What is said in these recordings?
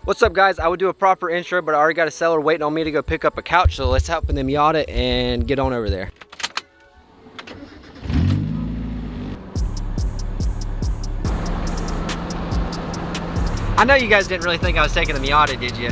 What's up, guys? I would do a proper intro, but I already got a seller waiting on me to go pick up a couch, so let's hop in the Miata and get on over there. I know you guys didn't really think I was taking the Miata, did you?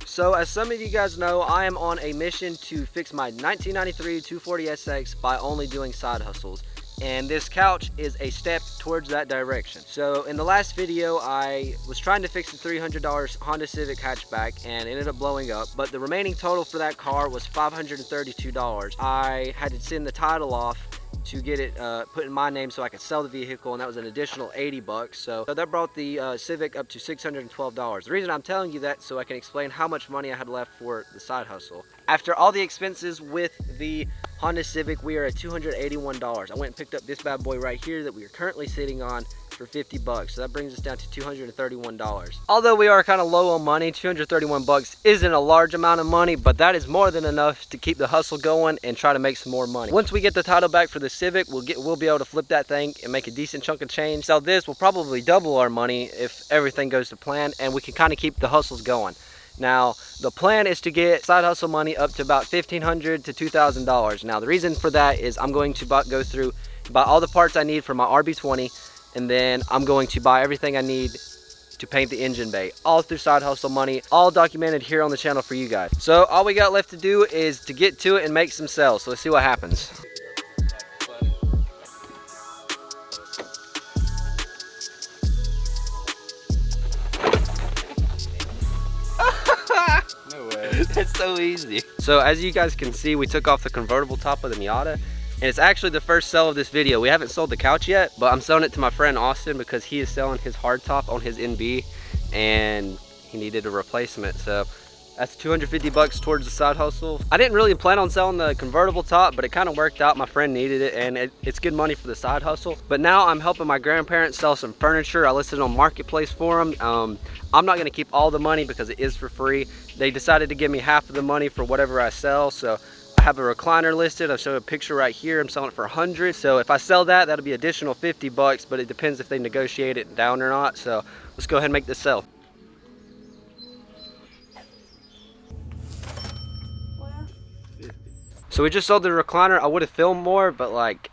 So as some of you guys know, I am on a mission to fix my 1993 240SX by only doing side hustles. And this couch is a step towards that direction. So in the last video, I was trying to fix the $300 Honda Civic hatchback and ended up blowing up. But the remaining total for that car was $532. I had to send the title off to get it put in my name so I could sell the vehicle, and that was an additional 80 bucks. So that brought the Civic up to $612. The reason I'm telling you that so I can explain how much money I had left for the side hustle. After all the expenses with the Honda Civic, we are at $281. I went and picked up this bad boy right here that we are currently sitting on for 50 bucks. So that brings us down to $231. Although we are kind of low on money, 231 bucks isn't a large amount of money, but that is more than enough to keep the hustle going and try to make some more money. Once we get the title back for the Civic, we'll be able to flip that thing and make a decent chunk of change. Sell this, we'll probably double our money if everything goes to plan, and we can kind of keep the hustles going. Now, the plan is to get side hustle money up to about $1,500 to $2,000. Now, the reason for that is I'm going to go through, buy all the parts I need for my RB20, and then I'm going to buy everything I need to paint the engine bay, all through side hustle money, all documented here on the channel for you guys. So all we got left to do is to get to it and make some sales. So let's see what happens. No way. That's so easy. So as you guys can see, we took off the convertible top of the Miata, and it's actually the first sell of this video. We haven't sold the couch yet, but I'm selling it to my friend Austin because he is selling his hardtop on his NB and he needed a replacement. So that's 250 bucks towards the side hustle. I didn't really plan on selling the convertible top, but it kind of worked out. My friend needed it, and it's good money for the side hustle. But now I'm helping my grandparents sell some furniture. I listed on Marketplace for them. I'm not gonna keep all the money because it is for free. They decided to give me half of the money for whatever I sell. So I have a recliner listed. I'll show a picture right here. I'm selling it for 100. So if I sell that, that'll be additional 50 bucks, but it depends if they negotiate it down or not. So let's go ahead and make this sell. So we just sold the recliner. I would have filmed more, but like,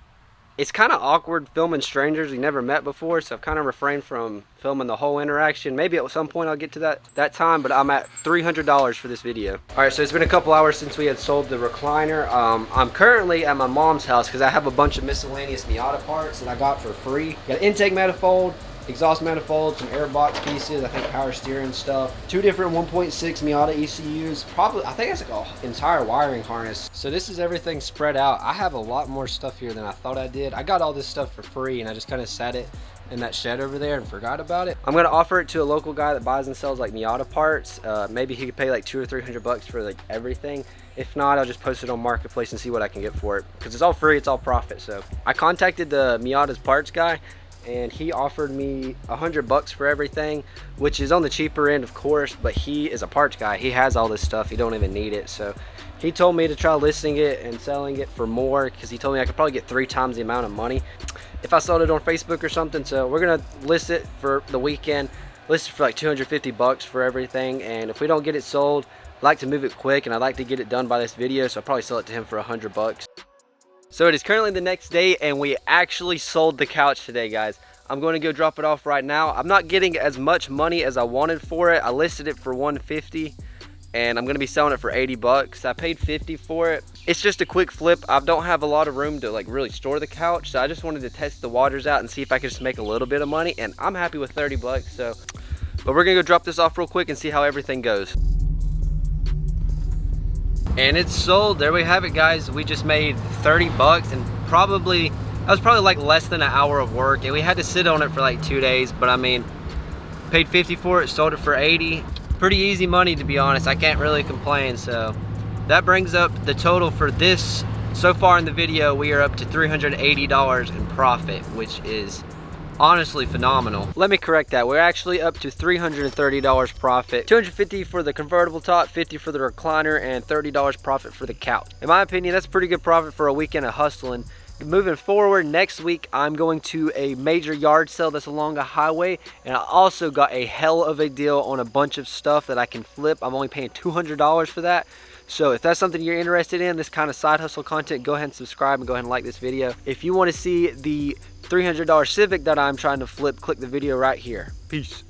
it's kind of awkward filming strangers we never met before, so I've kind of refrained from filming the whole interaction. Maybe at some point I'll get to that time, but I'm at $300 for this video. All right, so it's been a couple hours since we had sold the recliner. I'm currently at my mom's house because I have a bunch of miscellaneous Miata parts that I got for free. Got an intake manifold, exhaust manifold, some airbox pieces, I think power steering stuff, 2 different 1.6 Miata ECUs, probably, I think it's like an entire wiring harness. So this is everything spread out. I have a lot more stuff here than I thought I did. I got all this stuff for free and I just kind of sat it in that shed over there and forgot about it. I'm gonna offer it to a local guy that buys and sells like Miata parts. Maybe he could pay like 200 or 300 bucks for like everything. If not, I'll just post it on Marketplace and see what I can get for it, because it's all free, it's all profit. So I contacted the Miata's parts guy, and he offered me 100 bucks for everything, which is on the cheaper end, of course, but he is a parts guy. He has all this stuff. He don't even need it. So he told me to try listing it and selling it for more, because he told me I could probably get 3 times the amount of money if I sold it on Facebook or something. So we're gonna list it for the weekend, list it for like 250 bucks for everything. And if we don't get it sold, I like to move it quick and I like to get it done by this video, so I'll probably sell it to him for 100 bucks. So it is currently the next day and we actually sold the couch today, guys. I'm going to go drop it off right now. I'm not getting as much money as I wanted for it. I listed it for 150 and I'm going to be selling it for 80 bucks. I paid 50 for it. It's just a quick flip. I don't have a lot of room to like really store the couch, so I just wanted to test the waters out and see if I could just make a little bit of money, and I'm happy with 30 bucks. So, but we're going to go drop this off real quick and see how everything goes. And it's sold. There we have it, guys. We just made 30 bucks, and that was probably like less than an hour of work, and we had to sit on it for like 2 days, but I mean, paid 50 for it, sold it for 80. Pretty easy money, to be honest. I can't really complain. So that brings up the total for this so far in the video. We are up to $380 in profit, which is honestly phenomenal. Let me correct that. We're actually up to $330 profit. $250 for the convertible top, $50 for the recliner, and $30 profit for the couch. In my opinion, that's pretty good profit for a weekend of hustling. moving forward, next week I'm going to a major yard sale that's along a highway, and I also got a hell of a deal on a bunch of stuff that I can flip. I'm only paying $200 for that. So if that's something you're interested in, this kind of side hustle content, go ahead and subscribe and go ahead and like this video. If you want to see the $300 Civic that I'm trying to flip, click the video right here. Peace.